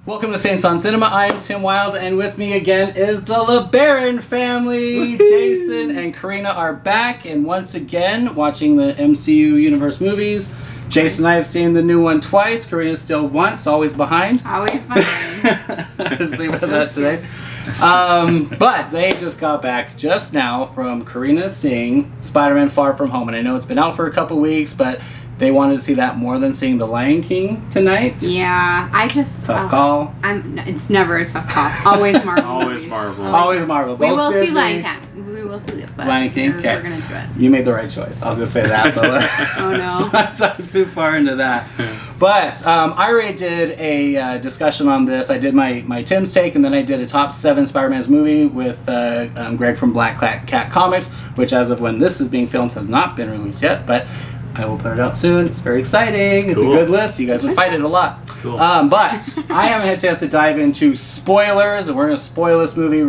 Welcome to Saints on Cinema. I'm Tim Wilde, and with me again is the LaBaron family. Jayson and Karina are back, and once again watching the MCU universe movies. Jayson and I have seen the new one twice. Karina still once, always behind. Always behind. Just leave it at that today. But they just got back just now from Karina seeing Spider-Man Far From Home, and I know it's been out for a couple weeks, but they wanted to see that more than seeing The Lion King tonight. Yeah, I just... Tough call. It's never a tough call. Always Marvel. Always Marvel. Always Marvel. We Both will Disney. see Lion King. We will see it, but Lion King? Okay. We're going to do it. You made the right choice. I'll just say that. But Oh, no. let's not talk too far into that. But I already did a discussion on this. I did my Tim's take, and then I did a top 7 Spider-Man's movie with Greg from Black Cat Comics, which as of when this is being filmed has not been released yet, but I will put it out soon. It's very exciting. It's Cool. a good list. You guys would fight it a lot. Cool. But I haven't had a chance to dive into spoilers, and we're going to spoil this movie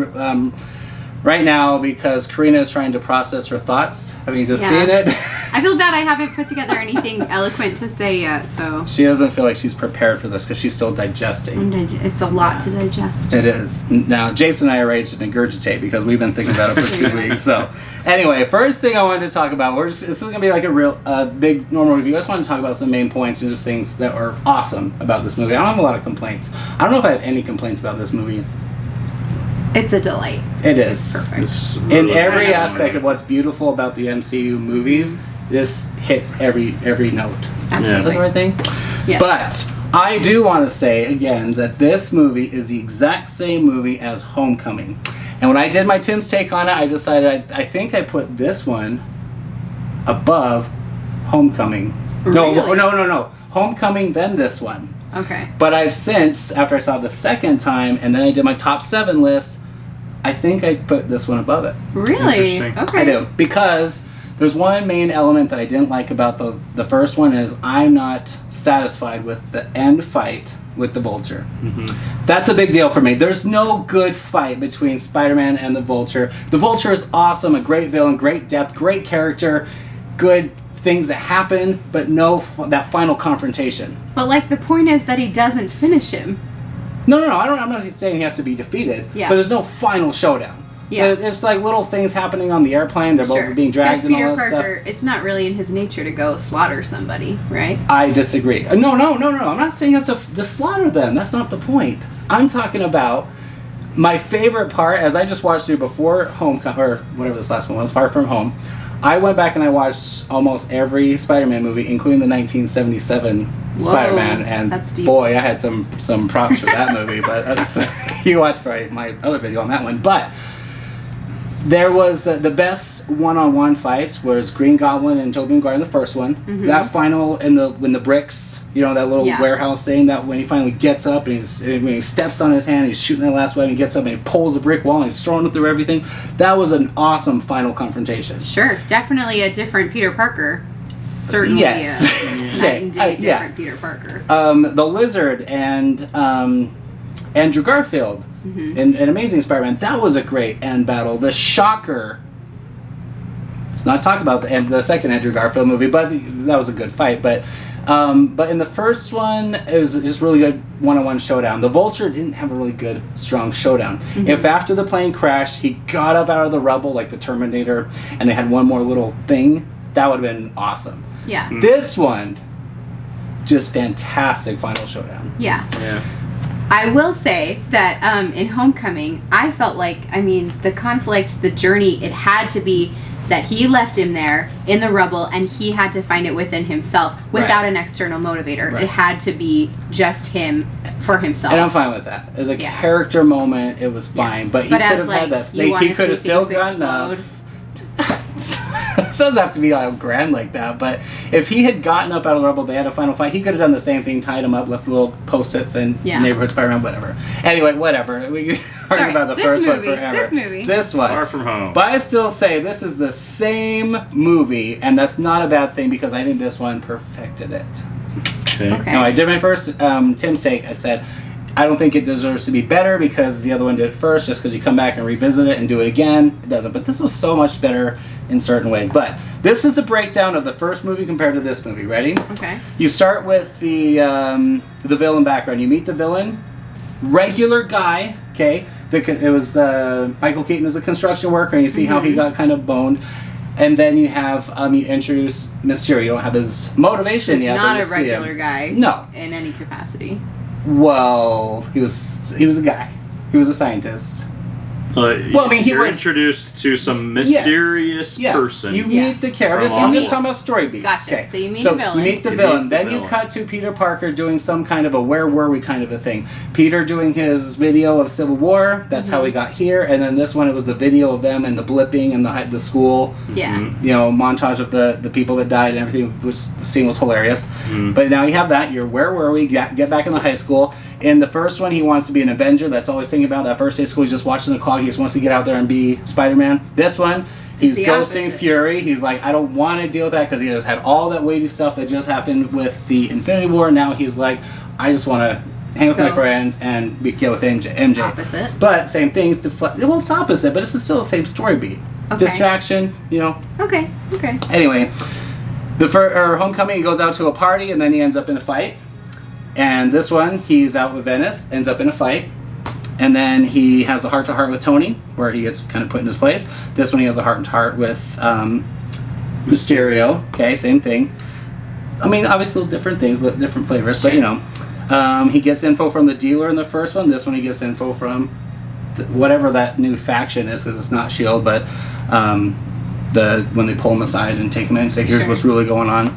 right now because Karina is trying to process her thoughts, having just seen it. I feel bad I haven't put together anything eloquent to say yet, so... She doesn't feel like she's prepared for this because she's still digesting. It's a lot to digest. It is. Now, Jayson and I are ready to ingurgitate because we've been thinking about it for 2 weeks. So, anyway, first thing I wanted to talk about, this is going to be like a real big normal review. I just want to talk about some main points and just things that are awesome about this movie. I don't have a lot of complaints. I don't know if I have any complaints about this movie. It's a delight. It is. Perfect. It's In really every good. aspect of what's beautiful about the MCU movies, this hits every note. Is that Absolutely. the right thing? Yeah. But I do want to say again that this movie is the exact same movie as Homecoming. And when I did my Tim's take on it, I decided I think I put this one above Homecoming. Really? No. Homecoming, then this one. Okay. But I've since, after I saw it the second time, and then I did my top 7 list, I think I put this one above it. Really? Interesting. Okay. I do. Because there's one main element that I didn't like about the first one is I'm not satisfied with the end fight with the Vulture. Mm-hmm. That's a big deal for me. There's no good fight between Spider-Man and the Vulture. The Vulture is awesome, a great villain, great depth, great character, good things that happen, but no that final confrontation. But, like, the point is that he doesn't finish him. No, I'm not saying he has to be defeated, Yeah. but there's no final showdown. Yeah. It's like little things happening on the airplane. They're both being dragged Because and all Peter that Parker, stuff. it's not really in his nature to go slaughter somebody, right? I disagree. No. I'm not saying it's to slaughter them. That's not the point. I'm talking about my favorite part, as I just watched it before Homecoming, or whatever this last one was, Far From Home. I went back and I watched almost every Spider-Man movie, including the 1977 Spider-Man, and that's deep. boy, I had some props for that movie. But that's, you watched probably my other video on that one. But there was the best one-on-one fights was Green Goblin and Tobey Maguire in the first one. Mm-hmm. That final when the bricks, that little warehouse thing, that when he finally gets up and when he steps on his hand, he's shooting that last one, and he gets up and he pulls a brick wall and he's throwing it through everything. That was an awesome final confrontation. Sure, definitely a different Peter Parker. Certainly Yes. a night and day Yeah. different Peter Parker. The Lizard and Andrew Garfield in Amazing Spider-Man, that was a great end battle. The Shocker, let's not talk about the second Andrew Garfield movie, but that was a good fight. But in the first one, it was just really good one-on-one showdown. The Vulture didn't have a really good, strong showdown. If after the plane crashed, he got up out of the rubble like the Terminator, and they had one more little thing, that would have been awesome. Yeah. This one, just fantastic final showdown. Yeah. Yeah. I will say that in Homecoming, I felt like, the conflict, the journey, it had to be that he left him there in the rubble and he had to find it within himself without an external motivator. Right. It had to be just him for himself. And I'm fine with that. As a character moment, it was fine. But he could have had that snake. He could have still gotten up. It doesn't have to be all grand like that, but if he had gotten up out of the rubble, they had a final fight, he could have done the same thing, tied him up, left little post-its and neighborhood Spider-Man, whatever. Anyway, whatever. We can argue about the first one forever. This one. Far From Home. But I still say this is the same movie, and that's not a bad thing because I think this one perfected it. Okay. Now, I did my first Tim's take. I said, I don't think it deserves to be better because the other one did it first, just because you come back and revisit it and do it again. It doesn't. But this was so much better in certain ways. But this is the breakdown of the first movie compared to this movie. Ready? Okay. You start with the villain background. You meet the villain. regular guy. Okay, it was Michael Keaton is a construction worker, and you see how he got kind of boned. And then you have you introduce Mysterio. You don't have his motivation yet. He's not a regular guy. No, in any capacity. Well, he was a guy. He was a scientist. Well, I mean, you're was introduced to some mysterious person. You meet the character. I'm just talking about story beats. Gotcha. Okay. So you meet the villain. You meet the villain. Then you cut to Peter Parker doing some kind of a where were we kind of a thing. Peter doing his video of Civil War. That's how we got here. And then this one, it was the video of them and the blipping and the school. Yeah. You know, montage of the people that died and everything, which the scene was hilarious. But now you have that. You're where were we? Get back in the high school. In the first one, he wants to be an Avenger. That's all he's thinking about. That first day of school, he's just watching the clock. He just wants to get out there and be Spider-Man. This one, he's ghosting Fury. He's like, I don't want to deal with that because he just had all that weighty stuff that just happened with the Infinity War. Now he's like, I just want to hang with my friends and get with MJ. Opposite. But same things. Well, it's opposite, but it's still the same story beat. Okay. Distraction, you know. Okay. Anyway, Homecoming, he goes out to a party and then he ends up in a fight. And this one, he's out with Venice, ends up in a fight. And then he has a heart-to-heart with Tony, where he gets kind of put in his place. This one, he has a heart-to-heart with Mysterio. Okay, same thing. I mean, obviously little different things, but different flavors. But, you know, he gets info from the dealer in the first one. This one, he gets info from whatever that new faction is, because it's not S.H.I.E.L.D., but when they pull him aside and take him in and say, here's what's really going on.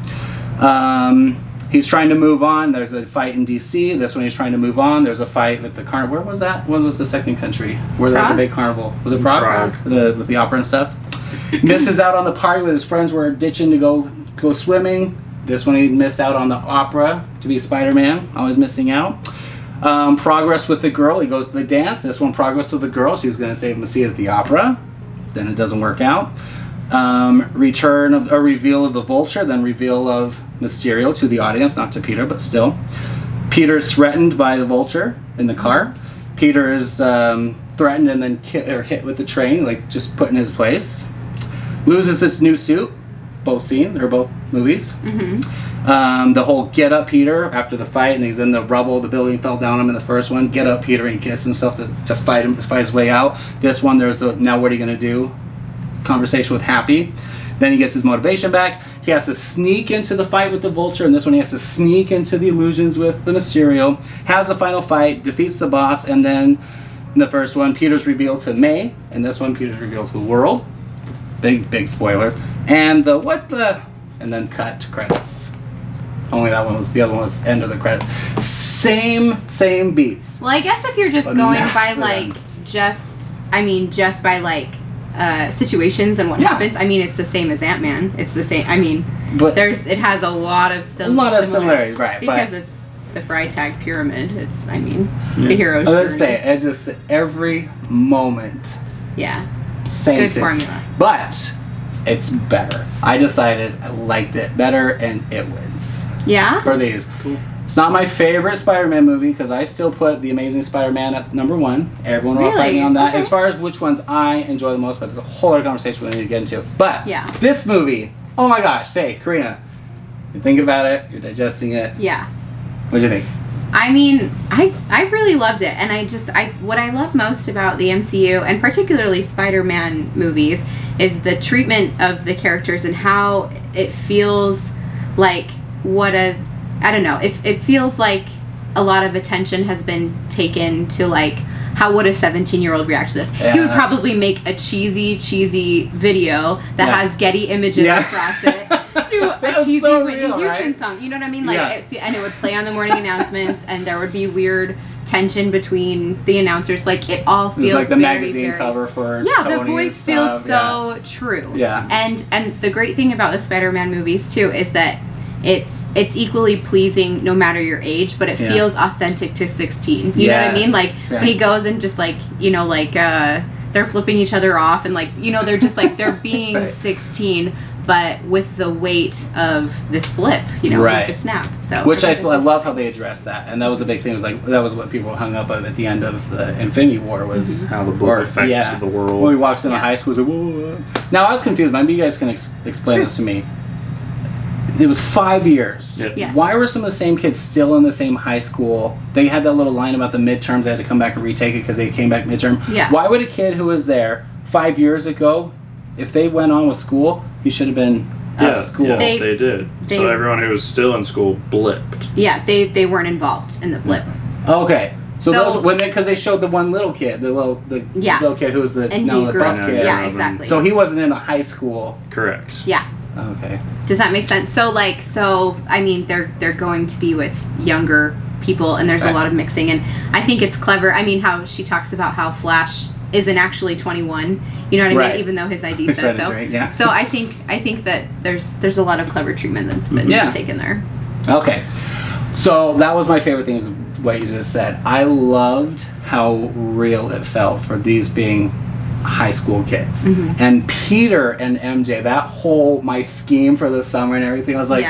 He's trying to move on. There's a fight in D.C. This one he's trying to move on. There's a fight with the carnival. Where was that? What was the second country? Where they had the big carnival? Was it Prague? With the opera and stuff. Misses out on the party with his friends were ditching to go swimming. This one he missed out on the opera to be Spider-Man. Always missing out. Progress with the girl. He goes to the dance. This one progress with the girl. She's going to save him a seat at the opera. Then it doesn't work out. Reveal of the Vulture, then reveal of Mysterio to the audience, not to Peter, but still. Peter's threatened by the Vulture in the car. Peter is threatened and then hit with the train, like just put in his place. Loses this new suit. Both scenes, they're both movies. The whole get up Peter after the fight, and he's in the rubble. The building fell down him in the first one. Get up Peter, and he gets himself to fight his way out. This one, there's the now what are you going to do? Conversation with Happy. Then he gets his motivation back. He has to sneak into the fight with the Vulture, and this one he has to sneak into the illusions with the Mysterio. Has the final fight, defeats the boss, and then in the first one, Peter's revealed to May, and this one, Peter's revealed to the world. Big spoiler. And and then cut to credits. Only the other one was end of the credits. Same beats. Well, I guess if you're just going by just by situations and what happens. I mean, it's the same as Ant-Man. It's the same. I mean, but it has a lot of similarities, right? Because it's the Freitag pyramid. It's the hero's journey. Let's say it's just every moment. Yeah. Same formula. But it's better. I decided I liked it better, and it wins. Yeah. For these. Cool. It's not my favorite Spider-Man movie because I still put The Amazing Spider-Man at number 1. Everyone will fight me on that. Okay. As far as which ones I enjoy the most, but there's a whole other conversation we need to get into. But this movie, oh my gosh, Karina, you're thinking about it, you're digesting it. Yeah. What'd you think? I mean, I really loved it, and what I love most about the MCU, and particularly Spider-Man movies, is the treatment of the characters and how it feels like I don't know. It feels like a lot of attention has been taken to how would a 17-year-old react to this? Yeah, he would probably make a cheesy video that has Getty images across it to a cheesy Whitney Houston song. You know what I mean? And it would play on the morning announcements, and there would be weird tension between the announcers. It all feels like the very, magazine very, cover for Tony the voice and stuff. feels so true. Yeah. And the great thing about the Spider-Man movies too is that it's equally pleasing no matter your age, but it feels authentic to 16. You know what I mean? When he goes and just they're flipping each other off and they're just they're being 16, but with the weight of this blip, with the snap. So which I love how they addressed that, and that was a big thing. It was that was what people hung up on at the end of the Infinity War was how the blip affects the world. When he walks into high school, he's like, whoa. Now I was confused. Maybe you guys can explain this to me. It was 5 years. Yep. Yes. Why were some of the same kids still in the same high school? They had that little line about the midterms. They had to come back and retake it because they came back midterm. Yeah. Why would a kid who was there 5 years ago, if they went on with school, he should have been out of school? Yeah, they did. So everyone who was still in school blipped. Yeah, they weren't involved in the blip. Okay. So those because they showed the one little kid, the little kid who was the buff kid. Yeah, exactly. So he wasn't in the high school. Correct. Yeah. Okay. Does that make sense? So I mean, they're going to be with younger people, and there's a lot of mixing, and I think it's clever. I mean, how she talks about how Flash isn't actually 21. You know what I mean? Even though his ID says so. Yeah. So I think that there's a lot of clever treatment that's been taken there. Okay. So that was my favorite thing, is what you just said. I loved how real it felt for these being high school kids. And Peter and MJ, that whole my scheme for the summer and everything, I was like,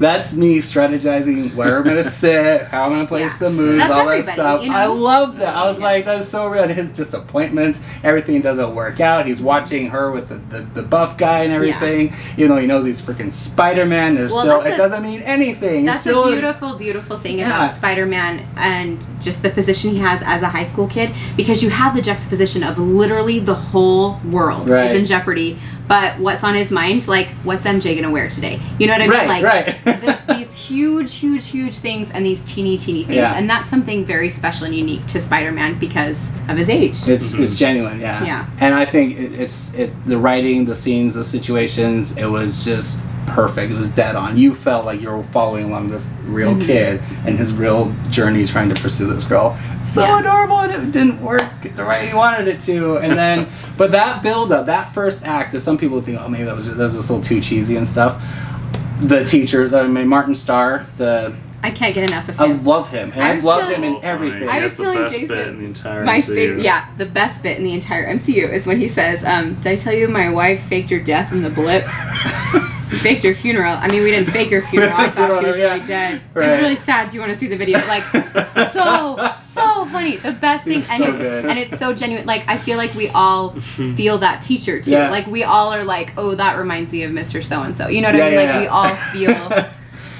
that's me strategizing where I'm going to sit, how I'm going to place the moves, all that stuff. You know? I love that. I was like, that is so real. And his disappointments, everything doesn't work out. He's watching her with the buff guy and everything. Even though he knows he's freaking Spider-Man, it doesn't mean anything. That's a beautiful, beautiful thing about Spider-Man and just the position he has as a high school kid, because you have the juxtaposition of literally the whole world is in jeopardy. But what's on his mind? Like, what's MJ gonna wear today? You know what I mean? These huge things and these teeny things, and that's something very special and unique to Spider-Man because of his age. It's genuine, yeah. And I think it's the writing, the scenes, the situations. It was just perfect. It was dead on. You felt like you were following along this real kid and his real journey trying to pursue this girl. So adorable, and it didn't work the way he wanted it to. And then, but that build up, that first act, that some people think, oh, maybe that was just a little too cheesy and stuff. The teacher, Martin Starr, I can't get enough of him. I love him, and I loved him in everything. I was telling Jayson, bit in the entire my MCU. The best bit in the entire MCU is when he says, "Did I tell you my wife faked your death in the blip?" You faked your funeral. I mean, we didn't fake your funeral. I thought she was really dead. It was really sad. Do you want to see the video? Like, so funny. The best thing, and it's so genuine. Like, I feel like we all feel that teacher too. Like, we all are like, oh, that reminds me of Mr. So and so. You know what I mean? Like, we all feel.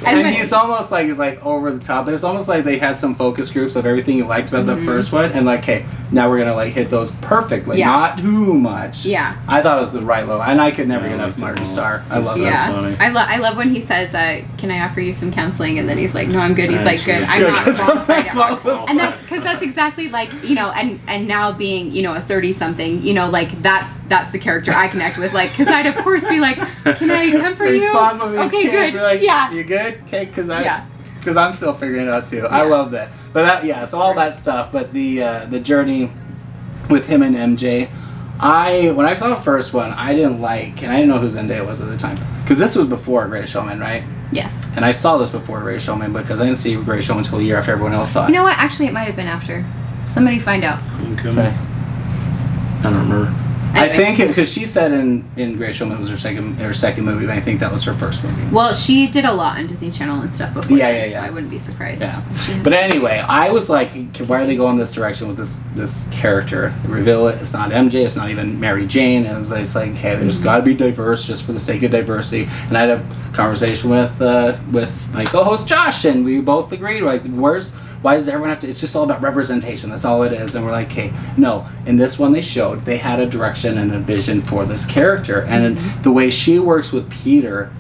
And he's almost like, he's like over the top. It's almost like they had some focus groups of everything you liked about the first one, and like, okay, now we're gonna like hit those perfectly, not too much. Yeah. I thought it was the right level, and I could never get enough Martin Starr. I love that. Funny. I love when he says, "Can I offer you some counseling?" And then he's like, "No, I'm good." He's like, "Good, I'm not qualified." And that's because that's exactly like, you know, and now being, you know, a 30-something, you know, like that's the character I connect with, like, because I'd of course be like, "Can I come for you?" Okay, good. Like, you good? Okay, because I'm still figuring it out too. I love that. But so all that stuff. But the journey with him and MJ, when I saw the first one, I didn't like, and I didn't know who Zendaya was at the time, because this was before Greatest Showman, right? Yes. And I saw this before Greatest Showman, because I didn't see Greatest Showman until a year after everyone else saw it. You know what? Actually, it might have been after. Somebody find out. Okay. I don't remember. Anyway. I think because she said in Greatest Showman it was her second movie, but I think that was her first movie. Well, she did a lot on Disney Channel and stuff before. So I wouldn't be surprised. Yeah. But anyway, I was like, why are they going this direction with this character? They reveal it. It's not MJ. It's not even Mary Jane. And it's like, hey, there's got to be diverse just for the sake of diversity. And I had a conversation with my co-host Josh, and we both agreed, like, why does everyone have to? It's just all about representation. That's all it is. And we're like, okay, no. In this one, they had a direction and a vision for this character, and the way she works with Peter,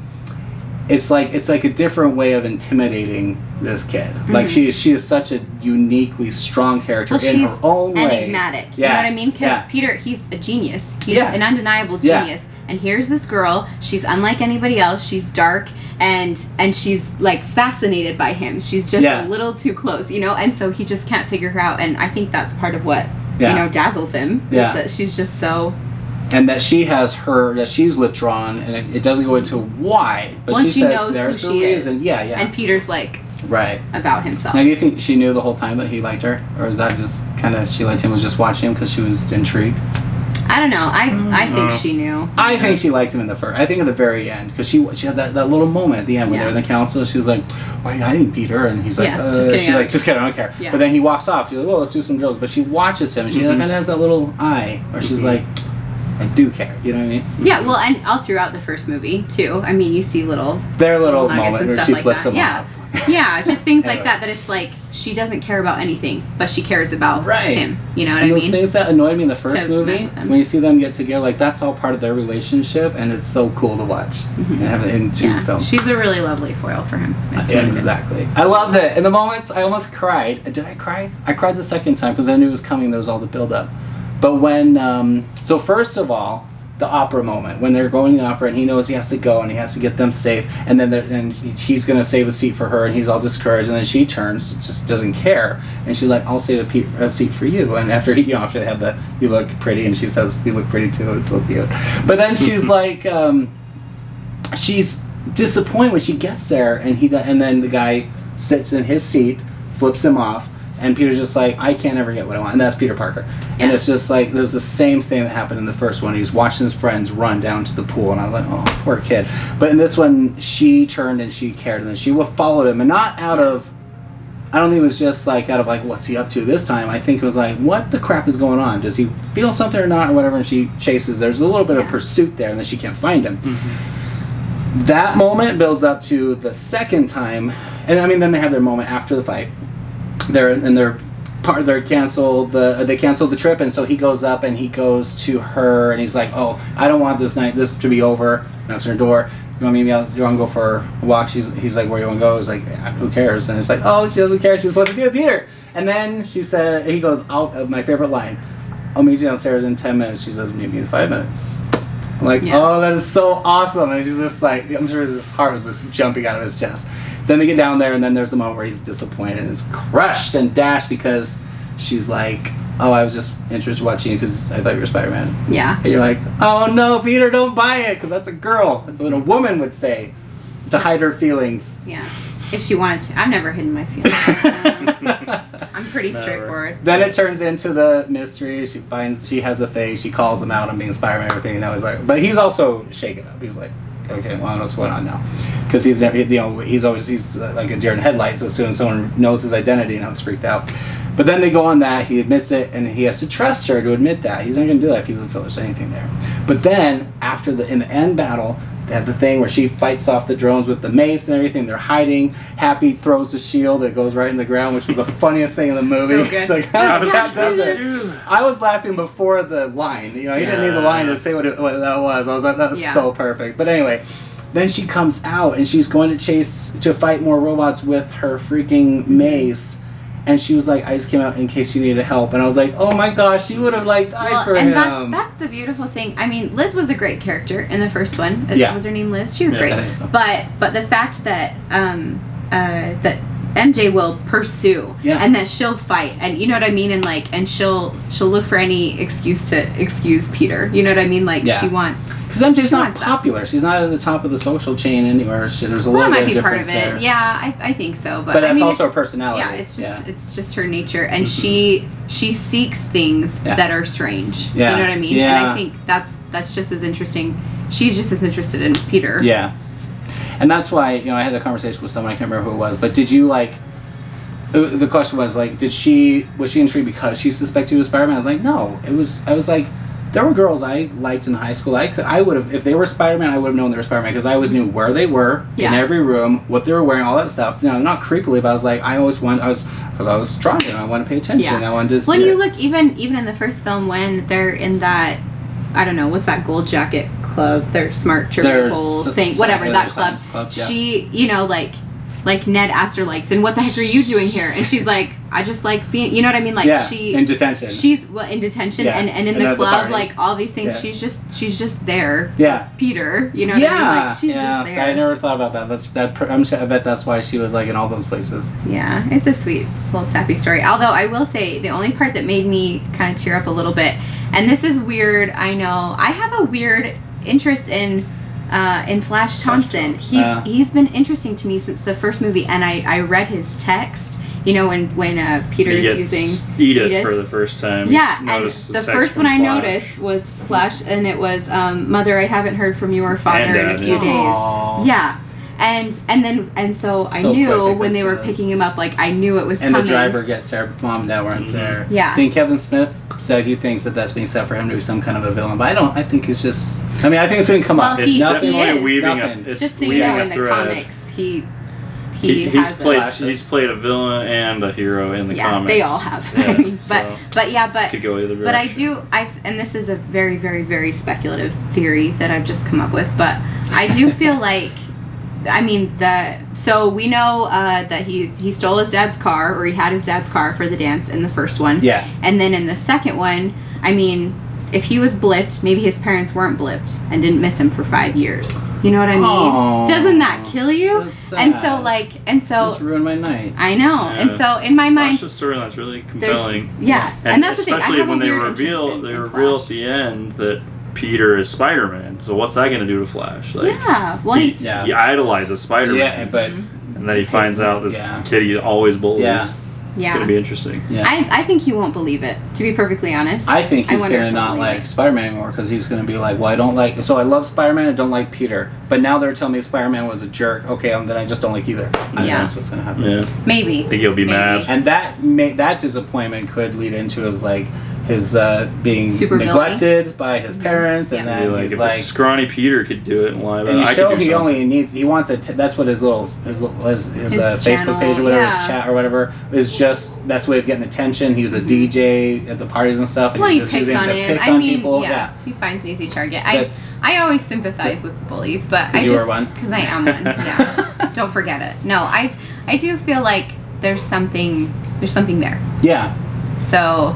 it's like a different way of intimidating this kid. Like she is such a uniquely strong character in her own way. Enigmatic. You know what I mean? Because Peter, he's a genius. He's an undeniable genius. And here's this girl. She's unlike anybody else. She's dark. And she's like fascinated by him. She's just a little too close, you know, and so he just can't figure her out. And I think that's part of what you know dazzles him. Is that she's just so. And that she's withdrawn, and it doesn't go into why, but she says knows there's a reason. And Peter's like about himself. Now, do you think she knew the whole time that he liked her, or is that just kind of she liked him, was just watching him because she was intrigued? I don't know. I think she knew. I think she liked him I think at the very end, because she had that little moment at the end when they were in the council. She was like, "Why are you hiding, Peter?" And he's like, "She's like, just kidding, I don't care." Yeah. But then he walks off. She's like, "Well, let's do some drills." But she watches him, and she kind of has that little eye where she's like, I do care. You know what I mean? Yeah, well, and all throughout the first movie, too. I mean, you see their little nuggets moment and where stuff she like flips that. them off. Yeah, just things Anyway. like that it's like, she doesn't care about anything, but she cares about Right. him. You know what And I those mean? things that annoyed me in the first To movie, mess with them. when you see them get together, like, that's all part of their relationship, and it's so cool to watch. And have it in two films. She's a really lovely foil for him. It's really good. Exactly. I loved it. In the moments, I almost cried. Did I cry? I cried the second time because I knew it was coming. There was all the build-up. But when, so first of all, the opera moment, when they're going to the opera and he knows he has to go and he has to get them safe, and then he's going to save a seat for her and he's all discouraged, and then she turns, just doesn't care, and she's like, I'll save a seat for you. And after after they have the, you look pretty, and she says, you look pretty too, it's so cute. But then she's like, she's disappointed when she gets there, and then the guy sits in his seat, flips him off, and Peter's just like, I can't ever get what I want. And that's Peter Parker. And Yeah. it's just like, there's the same thing that happened in the first one. He was watching his friends run down to the pool, and I was like, oh, poor kid. But in this one, she turned and she cared, and then she followed him, and not out of, I don't think it was just like out of like, what's he up to this time? I think it was like, what the crap is going on? Does he feel something or not, or whatever? And she chases. There's a little bit of pursuit there, and then she can't find him. That moment builds up to the second time, and I mean, then they have their moment after the fight. They cancel the trip, and so he goes up and he goes to her, and he's like, oh, I don't want this to be over. Knocks on her door. You want to meet me out? You want to go for a walk? He's like, where you want to go? He's like, who cares? And it's like, oh, she doesn't care. She's supposed to be with Peter. And then he goes out of my favorite line. I'll meet you downstairs in 10 minutes. She says, meet me in 5 minutes. I'm like, oh, that is so awesome. And she's just like, I'm sure his heart was just jumping out of his chest. Then they get down there, and then there's the moment where he's disappointed and is crushed and dashed because she's like, oh, I was just interested in watching you because I thought you were Spider-Man. Yeah. And you're like, oh no, Peter, don't buy it, because that's a girl. That's what a woman would say to hide her feelings. Yeah. If she wanted to. I've never hidden my feelings. I'm pretty straightforward. Then it turns into the mystery. She has a face. She calls him out on being Spider-Man and everything. And I was like, but he's also shaken up. He's like, okay, well, what's going on now? Because he's like a deer in headlights as soon as someone knows his identity, and he's freaked out. But then they go on that, he admits it, and he has to trust her to admit that. He's not going to do that if he doesn't feel there's anything there. But then, in the end battle, they have the thing where she fights off the drones with the mace and everything. They're hiding. Happy throws the shield that goes right in the ground, which was the funniest thing in the movie. So good. It's like, how Cap does it? I was laughing before the line. He didn't need the line to say what that was. I was like, that was so perfect. But anyway, then she comes out, and she's going to fight more robots with her freaking mace. And she was like, I just came out in case you needed help. And I was like, oh my gosh, she would have died for him. And that's the beautiful thing. I mean, Liz was a great character in the first one. Was her name Liz? She was great. I think so. But the fact that that MJ will pursue and that she'll fight, and you know what I mean, and she'll look for any excuse to excuse Peter. You know what I mean? She wants. Because MJ's not popular. She's not at the top of the social chain anywhere. There's a little bit of difference there. That might be part of it. There. Yeah, I think so. But that's also her personality. Yeah, it's just her nature, and she seeks things that are strange. Yeah. You know what I mean? Yeah. And I think that's just as interesting. She's just as interested in Peter. Yeah. And that's why, I had a conversation with someone, I can't remember who it was, but did you the question was was she intrigued because she suspected he was Spider-Man? I was like, no. I was like, there were girls I liked in high school. I would have, if they were Spider-Man, I would have known they were Spider-Man because I always knew where they were in every room, what they were wearing, all that stuff. Not creepily, but I was like, because I was strong and I wanted to pay attention. I wanted to see when you look, even in the first film, when they're in that, I don't know, what's that gold jacket club, their smart triple thing, whatever, that club. She, like Ned asked her, then what the heck are you doing here? And she's like, I just like being, you know what I mean? She in detention. She's in detention and in the club, all these things. Yeah. She's just there. Yeah. Peter, you know what I mean? She's just there. I never thought about that. I bet that's why she was in all those places. Yeah, it's a sweet little sappy story. Although I will say the only part that made me kind of tear up a little bit, and this is weird, I know. I have a weird interest in Flash Thompson. He's been interesting to me since the first movie, and I read his text. When Peter is using Edith for the first time. Yeah, and the first one I noticed was Flash, and it was, Mother, I haven't heard from your father in a few days. Yeah. And so I So knew quick, when they were it picking him up, like I knew it was And coming. the driver gets there. Mom and Dad weren't there. Yeah. Seeing Kevin Smith said he thinks that's being set for him to be some kind of a villain, but I think it's just. I mean, I think it's going to come up. Well, It's he definitely is. weaving Nothing. it's Just so you weaving know, a in the thread. comics, he's played a villain and a hero in the comics. they all have. Yeah, I mean, so but could go either direction. But and this is a very, very, very speculative theory that I've just come up with, but I do feel like, I mean, so we know that he stole his dad's car, or he had his dad's car for the dance in the first one. Yeah. And then in the second one, I mean, if he was blipped, maybe his parents weren't blipped and didn't miss him for 5 years. You know what I mean? Aww. Doesn't that kill you? That's sad. And so Just ruined my night. I know. Yeah. And so in my mind, Flash's storyline's really compelling. yeah, and that's the thing. I especially have when a they weird reveal interest in at Flash. the end that Peter is Spider-Man. So what's that going to do to Flash? Like, Yeah. Well, he, Yeah. he idolizes Spider-Man. Yeah, but And then he finds out this Yeah. kid he always bullies. Yeah. It's yeah. going to be interesting. yeah. I think he won't believe it, to be perfectly honest. I think he's wonder going to if he'll not believe like it. Spider-Man anymore because he's going to be like, well, I don't like. So I love Spider-Man. I don't like Peter. But now they're telling me Spider-Man was a jerk. Okay, then I just don't like either. I think Yeah. that's what's going to happen. Yeah. Maybe. I think he'll be Maybe. mad. And that disappointment could lead into his being Super neglected by his parents, and Yeah. Be then like, he's if like. this scrawny Peter could do it, why And I you could show do he something. only needs. He wants it. That's what his Facebook channel, page or whatever, yeah. his chat or whatever is just. That's a way of getting attention. He's a DJ at the parties and stuff, and Well, he he's just picks using on to him. pick I on mean, people. yeah, he finds an easy target. That's- I always sympathize with bullies, but I 'Cause just you were one? because I am one. Yeah, don't forget it. No, I do feel like there's something there. Yeah. So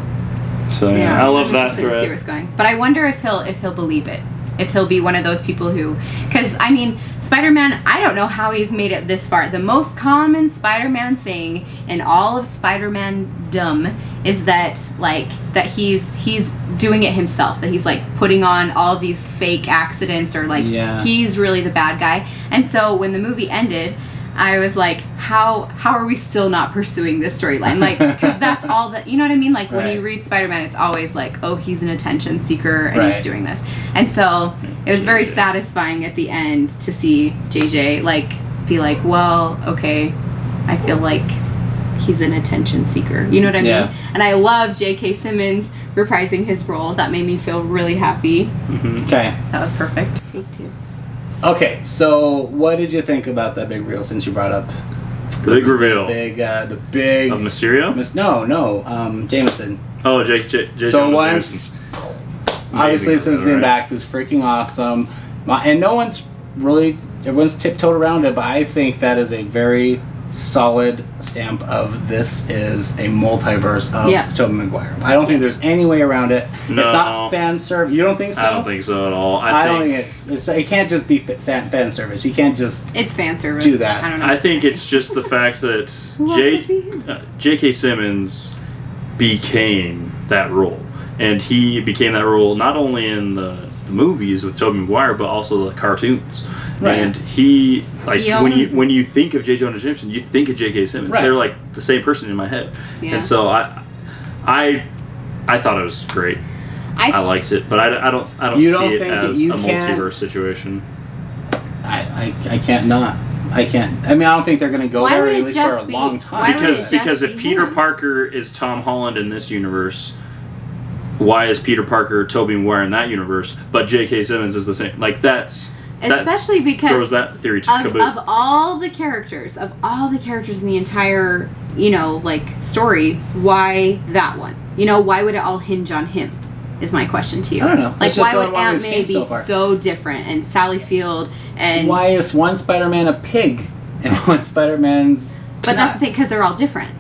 So yeah, yeah, I love I'm that interested to see where thread. it's going. But I wonder if he'll believe it. If he'll be one of those people who, because I mean, Spider-Man, I don't know how he's made it this far. The most common Spider-Man thing in all of Spider-Man-dom is that he's doing it himself. That he's like putting on all these fake accidents, or like he's really the bad guy. And so when the movie ended, I was like, how are we still not pursuing this storyline? Like, because that's all that, you know what I mean? Like, when you read Spider-Man, it's always like, oh, he's an attention seeker and he's doing this. And so it was very satisfying at the end to see JJ, like, be like, well, okay, I feel like he's an attention seeker. You know what I mean? Yeah. And I love J.K. Simmons reprising his role. That made me feel really happy. Mm-hmm. Okay. That was perfect. Take two. Okay. So, what did you think about that big reveal? Since you brought up The big reveal. the big. Of Mysterio? Jameson. Oh, J. So once, obviously, since being back, it was freaking awesome, and everyone's tiptoed around it, but I think that is a very solid stamp of this is a multiverse of Tobey Maguire. I don't think there's any way around it. No. It's not fan service. You don't think so? I don't think so at all. I don't think it can't just be fan service. You can't just It's fan service. do that. I don't know. I think it's just the fact that J.K. Simmons became that role. And he became that role not only in the movies with Tobey Maguire, but also the cartoons. Right. And when you think of J. Jonah Jameson, you think of J.K. Simmons. Right. They're like the same person in my head. Yeah. And so I thought it was great. I liked it, but I don't see it as a multiverse situation. I can't not. I can't. I mean, I don't think they're going to go there at least for a long time. Because if Peter Parker is Tom Holland in this universe, why is Peter Parker Tobey Maguire in that universe, but J.K. Simmons is the same? Like especially because throws that theory to caboose. Of all the characters in the entire, story, why that one? Why would it all hinge on him? Is my question to you. I don't know. Like, why would Aunt May be so different, and Sally Field, and why is one Spider-Man a pig and one Spider-Man's? But that's the thing, because they're all different.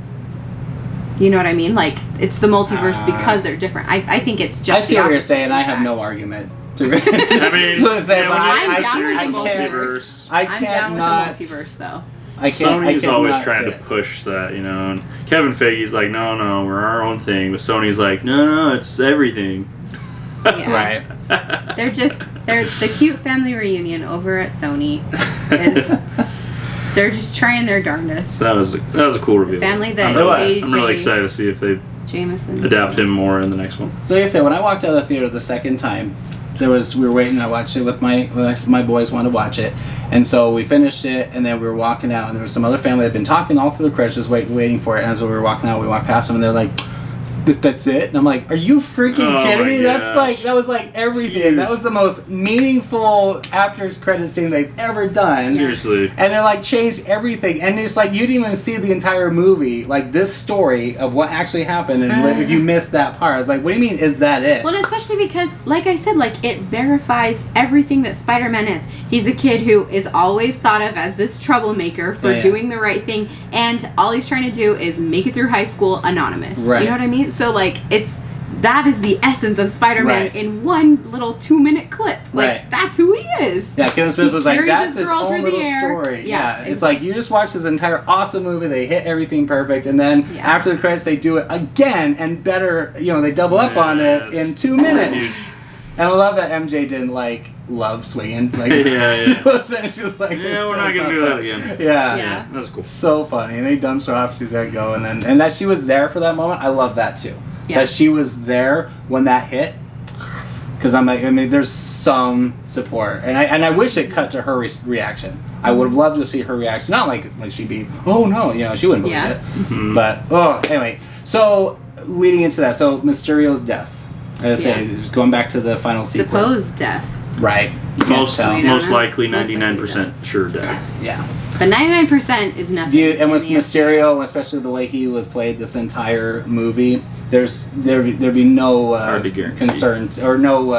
You know what I mean? Like, it's the multiverse because they're different. I think it's just. I see what you're saying. I have no argument. I mean, I'm down with the multiverse. I'm down with the multiverse, though. Sony's always trying to push that, and Kevin Feige's like, no, we're our own thing, but Sony's like, no, it's everything. Yeah. Right. They're the cute family reunion over at Sony is. They're just trying their darndest. So that was a cool reveal. The family that I'm really excited to see if they Jameson adapt him more in the next one. So like I said, when I walked out of the theater the second time, we were waiting to watch it with my boys wanted to watch it, and so we finished it, and then we were walking out, and there was some other family that had been talking all through the credits, just waiting for it. And as we were walking out, we walked past them, and they're like, "That's it?" And I'm like, "Are you freaking kidding me? That was like everything. Huge. That was the most meaningful after credit scene they've ever done." Seriously. And they're like changed everything, and it's like you didn't even see the entire movie, like this story of what actually happened, and if you missed that part, I was like, "What do you mean? Is that it?" Well, especially because, like I said, like it verifies everything that Spider-Man is. He's a kid who is always thought of as this troublemaker for doing the right thing, and all he's trying to do is make it through high school anonymous. Right. You know what I mean? So like that is the essence of Spider-Man in one little 2-minute clip. Like that's who he is. Yeah, Kevin Smith was like, that's his own little air. story. Yeah, it's like you just watch this entire awesome movie, they hit everything perfect, and then after the credits they do it again and better, they double up on it in 2 minutes. And I love that MJ didn't like love swinging. Like, she was like, we're not gonna do that again. Yeah, that's cool. So funny. And they dumpster off, she's gotta go, and that she was there for that moment. I love that too. Yeah. That she was there when that hit. Because I'm like, there's some support, and I wish it cut to her reaction. I would have loved to see her reaction. Not like she'd be, oh no, she wouldn't believe it. Mm-hmm. But anyway, so leading into that, so Mysterio's death. As I say, going back to the final sequence. Supposed death. Right. Most likely 99% sure death. Yeah. But 99% is nothing. And with Mysterio, especially the way he was played this entire movie, there'd be no concerns or no.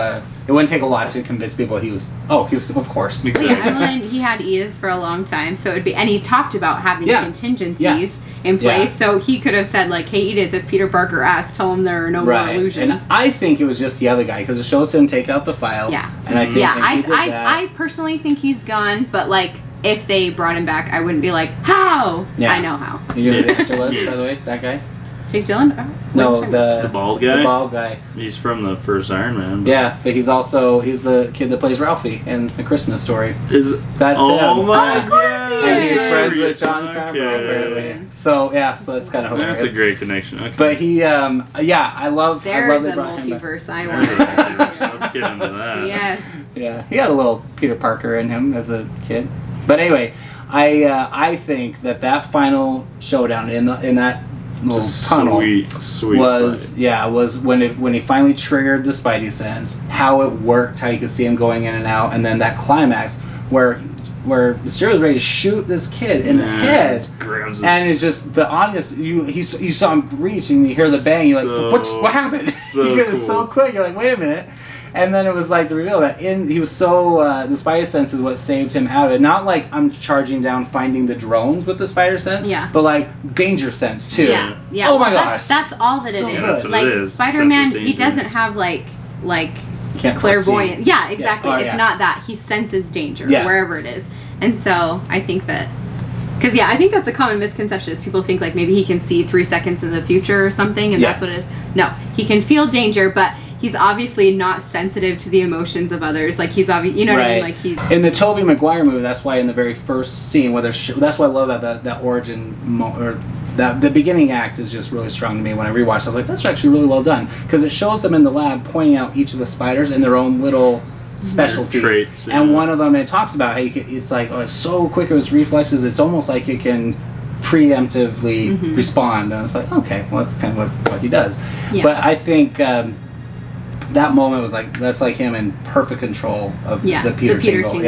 It wouldn't take a lot to convince people he's of course. Well, and he had Edith for a long time, so it'd be, and he talked about having contingencies in place, so he could have said like, "Hey Edith, if Peter Parker asks, tell him there are no more illusions." And I think it was just the other guy because it shows him take out the file. Yeah, and I think I personally think he's gone, but like if they brought him back, I wouldn't be like, "How?" Yeah. I know how. You know who the actor was, by the way? That guy. Jake Gyllenhaal? No, the bald guy. The bald guy. He's from the first Iron Man. But but he's the kid that plays Ralphie in The Christmas Story. That's him. Oh my god! And he's friends with John Favreau, apparently. So that's kind of hilarious. That's a great connection. Okay. But he, I love. There's they a brought him multiverse. back. I want. Let's get into that. Yes. Yeah, he had a little Peter Parker in him as a kid. But anyway, I think that final showdown in that little tunnel sweet was when he finally triggered the Spidey sense, how it worked, how you could see him going in and out, and then that climax where Mysterio was ready to shoot this kid in the head, and it's just the audience. You saw him reach, and you hear the bang. You're like, what happened? It was so quick. You're like, wait a minute. And then it was like the reveal that he was so the Spidey sense is what saved him out of it. Not like I'm charging down finding the drones with the Spider sense, but like danger sense too. Yeah. Oh my gosh. That's all that so it is. That's like Spider-Man, he doesn't have like clairvoyant. Foresee. Yeah, exactly. It's not that he senses danger wherever it is, and so I think that. Because, I think that's a common misconception is people think, like, maybe he can see 3 seconds in the future or something, and that's what it is. No, he can feel danger, but he's obviously not sensitive to the emotions of others. Like, he's obviously, you know what I mean? Like, in the Tobey Maguire movie, that's why in the very first scene, that's why I love that origin, or the beginning act is just really strong to me. When I rewatched, I was like, that's actually really well done. Because it shows them in the lab pointing out each of the spiders in their own little specialties, traits, and one of them, it talks about how it's like, it's so quick with its reflexes, it's almost like it can preemptively respond, and it's like, okay, well, that's kind of what he does. But I think that moment was like, that's like him in perfect control of the Peter Tingle.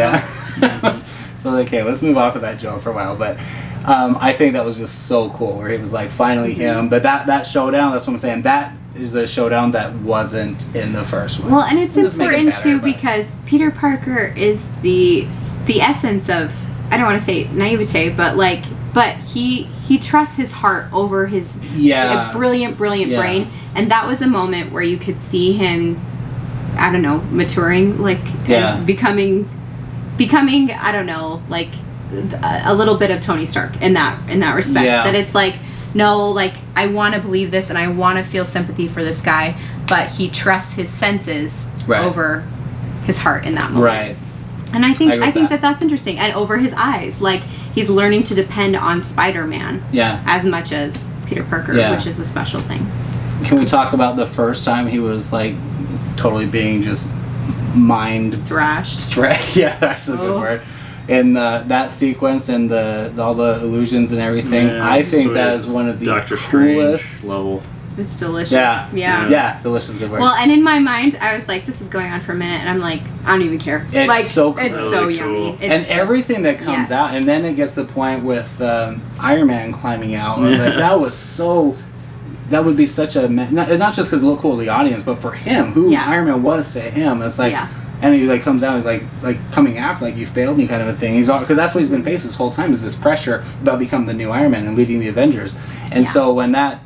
So okay, let's move off of that joke for a while, but I think that was just so cool where he was like finally him. But that showdown, that's what I'm saying, that is the showdown that wasn't in the first one. Well, and it's important too because Peter Parker is the essence of, I don't want to say naivete, but he trusts his heart over his brilliant brain, and that was a moment where you could see him, I don't know, maturing, and becoming I don't know, like a little bit of Tony Stark in that respect. That it's like, no, like, I want to believe this and I want to feel sympathy for this guy, but he trusts his senses over his heart in that moment. Right. And I think that's interesting. And over his eyes, like, he's learning to depend on Spider-Man as much as Peter Parker, which is a special thing. Can we talk about the first time he was, like, totally being just mind thrashed. Yeah, that's a good word. In that sequence and all the illusions and everything, I think that is one of the Dr. coolest Strange level. It's delicious. Yeah, delicious. Good word. Well, and in my mind, I was like, this is going on for a minute, and I'm like, I don't even care. It's like, so cool. It's so yummy. It's and everything that comes out, and then it gets to the point with Iron Man climbing out. I was like, that was so. That would be such a not just because it looked cool to the audience, but for him, who Iron Man was to him. It's like, and he like comes out, he's like coming after, like you failed me, kind of a thing. He's all because that's what he's been facing this whole time is this pressure about becoming the new Iron Man and leading the Avengers. And so when that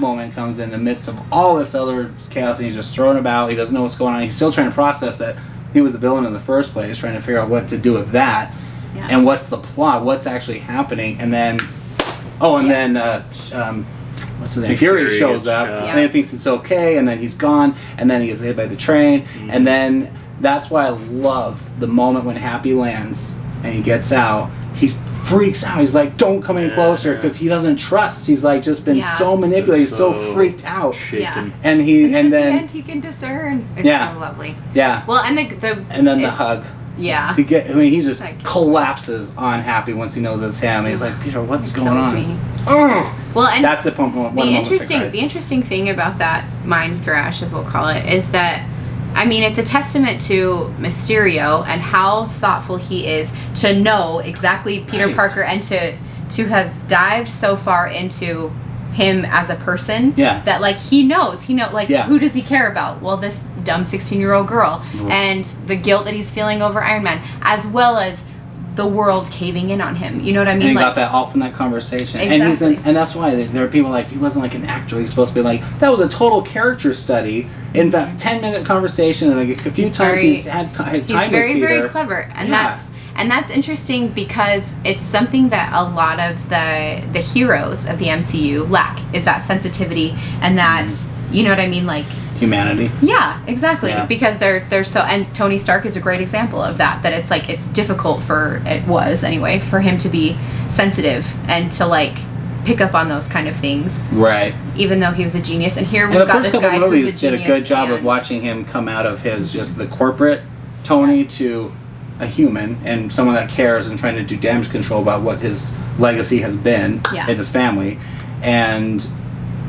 moment comes in the midst of all this other chaos, and he's just thrown about. He doesn't know what's going on. He's still trying to process that he was the villain in the first place, trying to figure out what to do with that, and what's the plot, what's actually happening, and then, what's his name? Fury shows up, and he thinks it's okay, and then he's gone, and then he gets hit by the train, and then that's why I love the moment when Happy lands and he gets out. He freaks out. He's like, don't come any closer, because he doesn't trust. He's like just been so manipulated. He's so freaked out. Shaken. And then at the end he can discern. It's so lovely. Yeah. Well, and the hug. Yeah. He just collapses on Happy once he knows it's him. He's like, Peter, what's going on? Well, and that's the point. The interesting thing about that mind thrash, as we'll call it, is that I mean, it's a testament to Mysterio and how thoughtful he is to know exactly Peter Parker and to have dived so far into him as a person that like he knows who does he care about? Well, this dumb 16-year-old girl and the guilt that he's feeling over Iron Man, as well as the world caving in on him. You know what I mean? And he got that all from that conversation. Exactly. And that's why there are people like, he wasn't like an actor. He's supposed to be like, that was a total character study. In fact, 10-minute conversation, and like a few times he's had time with Peter. He's very, very clever. And that's interesting because it's something that a lot of the heroes of the MCU lack, is that sensitivity and that, you know what I mean, like humanity. Yeah, exactly. Yeah. Because they're so, and Tony Stark is a great example of that it's like it's difficult for him to be sensitive and to like pick up on those kind of things. Right. Even though he was a genius. And here we've got this guy who's a genius. Did a good job of watching him come out of his just the corporate Tony to a human and someone that cares and trying to do damage control about what his legacy has been in his family, and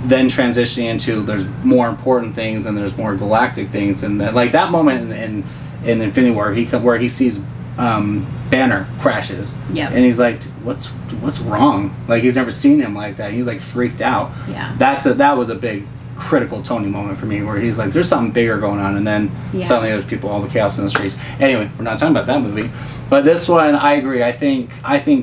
then transitioning into there's more important things and there's more galactic things, and like that moment in Infinity War where he sees Banner crashes, and he's like, what's wrong? Like he's never seen him like that. He's like freaked out. That was a big critical Tony moment for me, where he's like, there's something bigger going on, and then suddenly there's people, all the chaos in the streets. Anyway, we're not talking about that movie, but this one, I agree. I think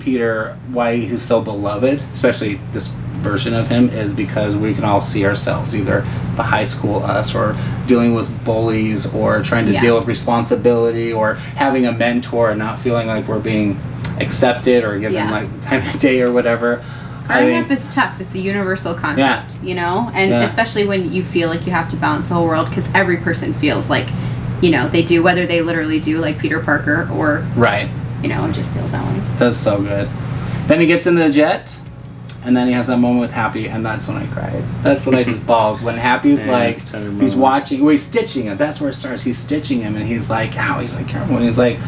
Peter, why he's so beloved, especially this version of him, is because we can all see ourselves, either the high school us, or dealing with bullies, or trying to deal with responsibility, or having a mentor and not feeling like we're being accepted or given like time of day or whatever. Growing up is tough. It's a universal concept, you know? And especially when you feel like you have to balance the whole world, because every person feels like, you know, they do, whether they literally do, like Peter Parker, or, you know, it just feels that way. That's so good. Then he gets in the jet, and then he has that moment with Happy, and that's when I cried. That's when I just balls. When Happy's like, he's watching, he's stitching him. That's where it starts. He's stitching him, and he's like, ow, he's like, careful. And he's like,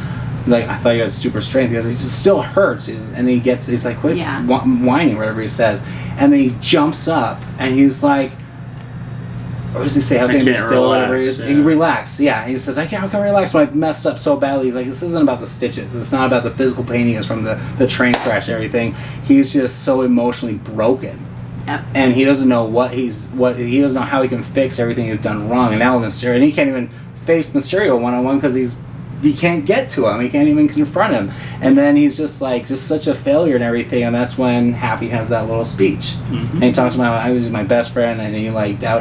I thought you had super strength. He goes, it just still hurts. And he's like, quit whining, whatever he says. And then he jumps up, and he's like, what does he say? How can he still, whatever he is? He relaxed. Yeah, he says, how can I relax when I messed up so badly? He's like, this isn't about the stitches. It's not about the physical pain he has from the train crash and everything. He's just so emotionally broken. Yep. And he doesn't know he doesn't know how he can fix everything he's done wrong. And now Mysterio, and he can't even face Mysterio one-on-one because he can't get to him. He can't even confront him. And then he's just such a failure and everything. And that's when Happy has that little speech. Mm-hmm. And he talks about, I was my best friend, and he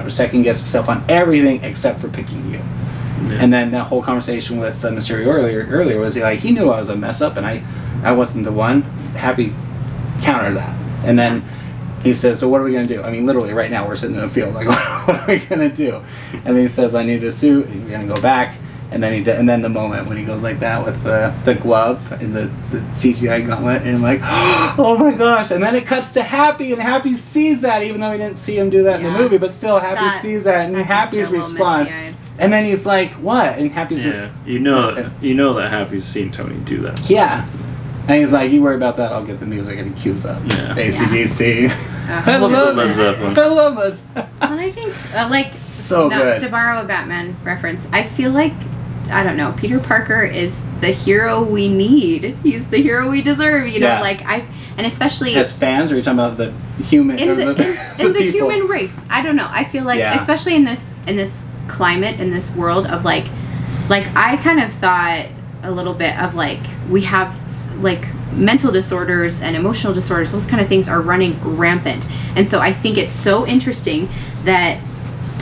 second guessed himself on everything except for picking you. Yeah. And then that whole conversation with Mysterio earlier was he knew I was a mess up and I wasn't the one. Happy countered that. And then he says, so what are we going to do? I mean, literally right now we're sitting in a field. Like, what are we going to do? And then he says, I need a suit. And you're going to go back. And then the moment when he goes like that with the glove and the CGI gauntlet, and I'm like, oh my gosh! And then it cuts to Happy, and Happy sees that, even though he didn't see him do that in the movie, but still Happy sees that, and Happy's response. And then he's like, what? And Happy's just... You know that Happy's seen Tony do that. So. Yeah. And he's like, you worry about that, I'll get the music. And he cues up. Yeah. AC/DC. I love Led Zeppelin. I love Led Zeppelin. And I think, so good. To borrow a Batman reference, I feel like, I don't know, Peter Parker is the hero we need. He's the hero we deserve, you know? Yeah. And especially... As fans, or are you talking about the human... In the human race. I don't know. I feel like, especially in this climate, in this world of like I kind of thought a little bit of like, we have like mental disorders and emotional disorders, those kind of things are running rampant. And so I think it's so interesting that,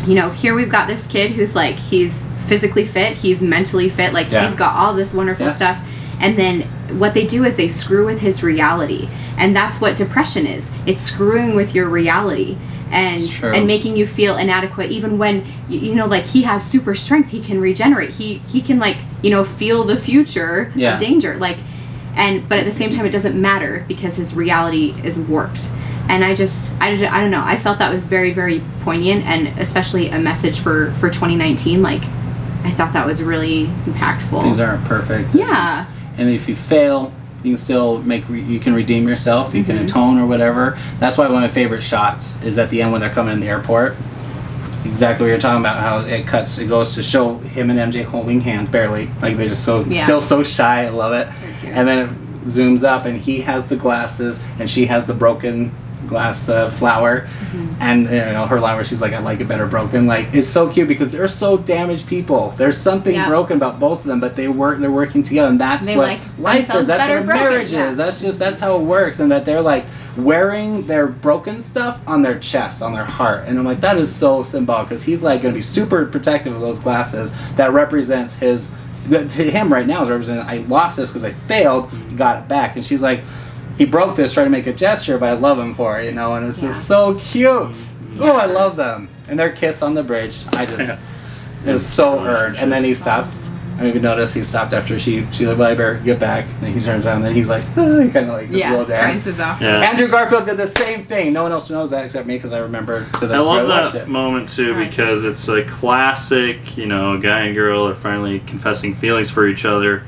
you know, here we've got this kid who's like, he's physically fit, he's mentally fit, like he's got all this wonderful stuff. And then what they do is they screw with his reality. And that's what depression is. It's screwing with your reality. And making you feel inadequate, even when you know, like, he has super strength, he can regenerate, he can, like, you know, feel the future of danger, like, but at the same time it doesn't matter because his reality is warped. And I don't know, I felt that was very, very poignant, and especially a message for 2019. Like, I thought that was really impactful. Things aren't perfect. Yeah. And if you fail, you can still you can redeem yourself, you can atone or whatever. That's why one of my favorite shots is at the end when they're coming in the airport. Exactly what you're talking about, how it goes to show him and MJ holding hands, barely. Like, they're just still so shy. I love it. And then it zooms up and he has the glasses and she has the broken glass flower. And, you know, her line where she's like, I like it better broken. Like, it's so cute because they're so damaged people. There's something broken about both of them, but they're working together, and that's what life is. That's what marriage is. That's how it works. And that they're like wearing their broken stuff on their chest, on their heart. And I'm like, that is so symbolic, because he's like going to be super protective of those glasses. That represents to him right now is representing, I lost this because I failed, got it back. And she's like, he broke this trying to make a gesture, but I love him for it, you know, and it's just so cute. Oh, I love them. And their kiss on the bridge, it was so earned. And then he stops. I didn't even notice he stopped after she like, well, I better get back. And then he turns around and then he's like, he kind of like this little dance. Andrew Garfield did the same thing. No one else knows that except me, because I remember, because I love that moment too, because it's a classic, you know, guy and girl are finally confessing feelings for each other.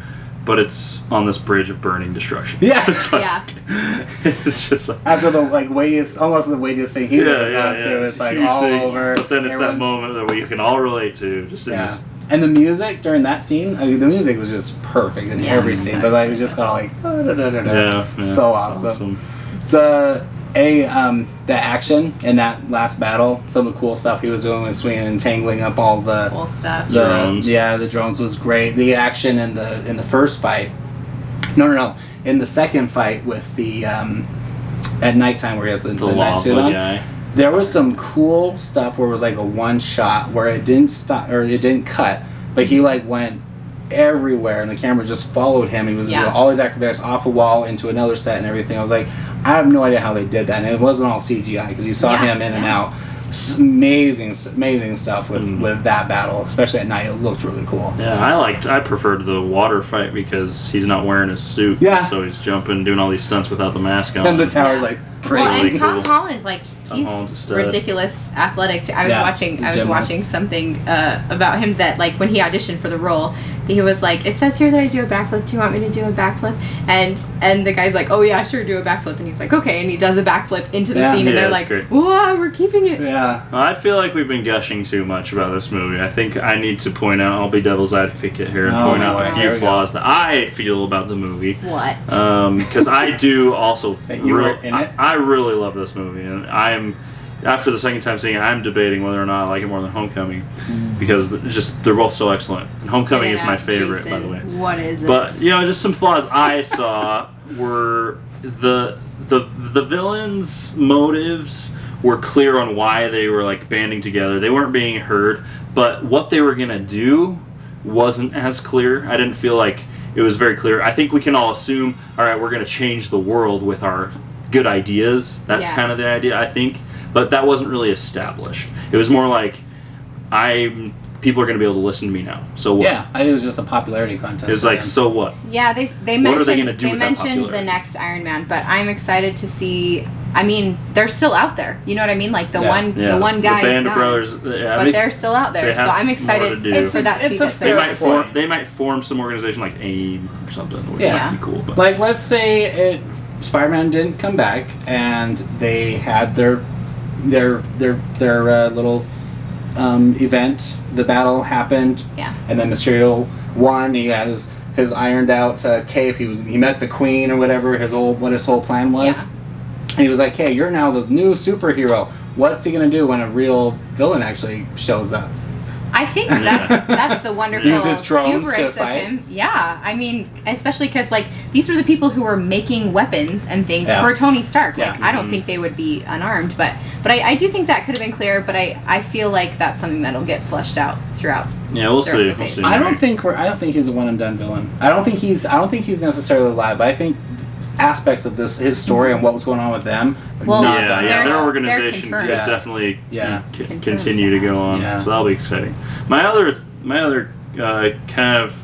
But it's on this bridge of burning destruction. Yeah. It's just like... After the, like, almost the weightiest thing he's ever gone through. It's like all over. But then it's that moment that we can all relate to. And the music during that scene, I mean, the music was just perfect in every scene. But, like, it was just kind of like... So awesome. The action in that last battle, some of the cool stuff he was doing with swinging and tangling up all the cool stuff. Drones. Yeah, the drones was great. The action in the first fight. No. In the second fight with the at nighttime where he has the night suit on. Guy. There was some cool stuff where it was like a one shot where it didn't stop or it didn't cut, but he like went everywhere and the camera just followed him. He was doing all his acrobatics off a wall into another set and everything. I was like, I have no idea how they did that, and it wasn't all CGI because you saw him in and out. Amazing stuff with that battle, especially at night. It looked really cool. Yeah, I preferred the water fight because he's not wearing his suit, so he's jumping, doing all these stunts without the mask on. And the tower's like crazy. Well, and Tom Holland, like, he's ridiculous athletic. I was watching something about him that, like, when he auditioned for the role, he was like, it says here that I do a backflip. Do you want me to do a backflip? And the guy's like, oh yeah, sure, do a backflip. And he's like, okay, and he does a backflip into the scene, and they're like, whoa, we're keeping it. Yeah. Well, I feel like we've been gushing too much about this movie. I think I need to point out, I'll be devil's advocate here and point out a few flaws that I feel about the movie. What? Because I do also I really love this movie, and after the second time seeing it, I'm debating whether or not I like it more than Homecoming, because they're both so excellent. And Homecoming is my favorite, Jayson, by the way. What is it? But you know, just some flaws I saw were the villains' motives were clear on why they were like banding together. They weren't being heard, but what they were gonna do wasn't as clear. I didn't feel like it was very clear. I think we can all assume, all right, we're gonna change the world with our good ideas. That's kind of the idea, I think. But that wasn't really established. It was more like, people are going to be able to listen to me now. So what? Yeah, I think it was just a popularity contest. It was like, so what? Yeah, they mentioned the next Iron Man, but I'm excited to see I mean, they're still out there. You know what I mean? Like the one guy, the band of gone, brothers, but they're still out there. So I'm excited for that. They might form some organization like AIM or something, which might be cool. But like, let's say Spider-Man didn't come back, and they had their little event. The battle happened, and then Mysterio won. He had his ironed out cape. He met the Queen or whatever. His whole plan was. Yeah. And he was like, "Hey, you're now the new superhero. What's he gonna do when a real villain actually shows up?" I think that's the wonderful Uses drones to hubris of him. Yeah, I mean, especially because like these were the people who were making weapons and things for Tony Stark. Like I don't think they would be unarmed, but I do think that could have been clearer. But I feel like that's something that'll get fleshed out throughout. Yeah, we'll see. I don't think he's a one and done villain. I don't think he's necessarily alive. But I think aspects of his story and what was going on with them. Their organization could definitely continue to go on. So that'll be exciting. My other kind of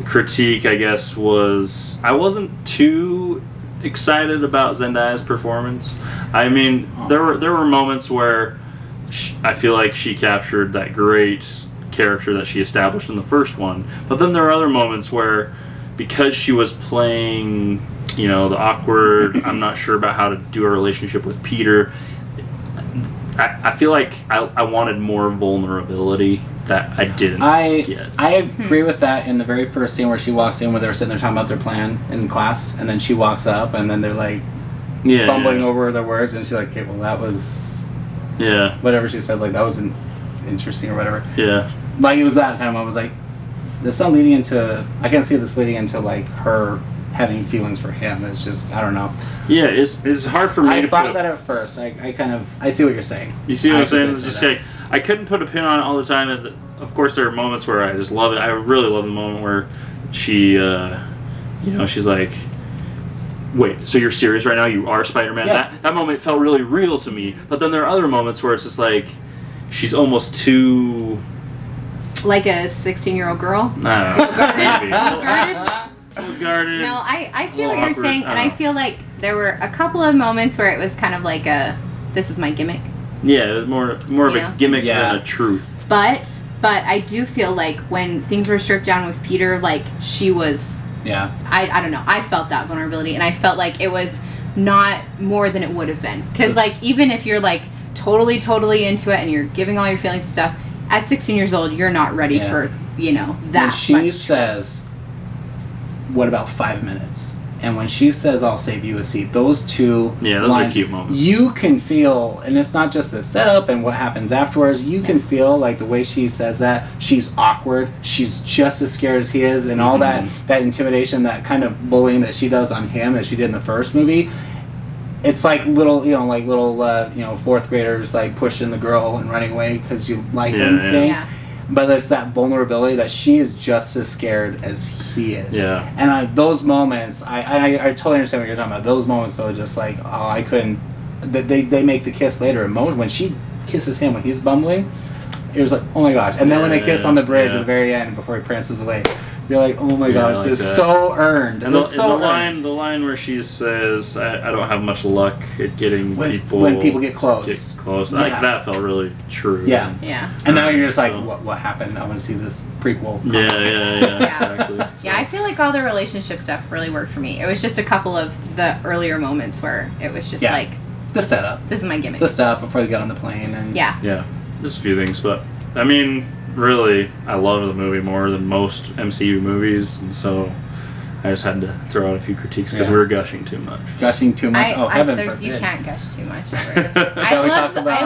critique, I guess, was I wasn't too excited about Zendaya's performance. I mean, there were moments where I feel like she captured that great character that she established in the first one, but then there are other moments where, because she was playing, the awkward, I'm not sure about how to do a relationship with Peter, I feel like I wanted more vulnerability that I didn't get. I agree with that in the very first scene where she walks in, where they're sitting there talking about their plan in class, and then she walks up, and then they're like bumbling over their words, and she's like, okay, well, that was whatever she says, like, that wasn't interesting or whatever. Yeah. Like, it was that kind of moment. I was like, there's some leading into, I can't see this leading into, like, her having feelings for him. It's just, I don't know. Yeah, it's hard for me to thought that at first. I see what you're saying. You see what I'm saying? It's just like, I couldn't put a pin on it all the time. And of course, there are moments where I just love it. I really love the moment where she, she's like, wait, so you're serious right now? You are Spider-Man? Yeah. That moment felt really real to me. But then there are other moments where it's just like, she's almost too... Like a 16-year-old girl? I don't know. Maybe. Guarded. No, I see what you're saying, and I feel like there were a couple of moments where it was kind of like this is my gimmick. Yeah, it was more of a gimmick than a truth. But I do feel like when things were stripped down with Peter, like, she was... Yeah. I don't know. I felt that vulnerability, and I felt like it was not more than it would have been. Because, like, even if you're, like, totally into it and you're giving all your feelings and stuff, at 16 years old, you're not ready for, that when she says, what about 5 minutes? And when she says, I'll save you a seat, those two those lines, are cute moments. You can feel, and it's not just the setup and what happens afterwards, you can feel, like, the way she says that, she's awkward, she's just as scared as he is, and all that intimidation, that kind of bullying that she does on him that she did in the first movie. It's like little fourth graders, like, pushing the girl and running away because you like him thing. Yeah. But it's that vulnerability that she is just as scared as he is. Yeah. And those moments, I totally understand what you're talking about. Those moments, though, just like, oh, I couldn't. They make the kiss later. When she kisses him when he's bumbling, it was like, oh my gosh. And then when they kiss on the bridge at the very end before he prances away, you're like, oh my gosh, like it's so earned. And the line where she says, I don't have much luck at getting people... When people get close. Like, that felt really true. Yeah. And now you're just like, what happened? I want to see this prequel. Yeah, exactly. Yeah, I feel like all the relationship stuff really worked for me. It was just a couple of the earlier moments where it was just like... The setup. This is my gimmick. The stuff before they got on the plane. And Yeah, just a few things, but, I mean... Really, I love the movie more than most MCU movies, and so I just had to throw out a few critiques because we were gushing too much. Gushing too much? Heaven forbid. You can't gush too much ever. I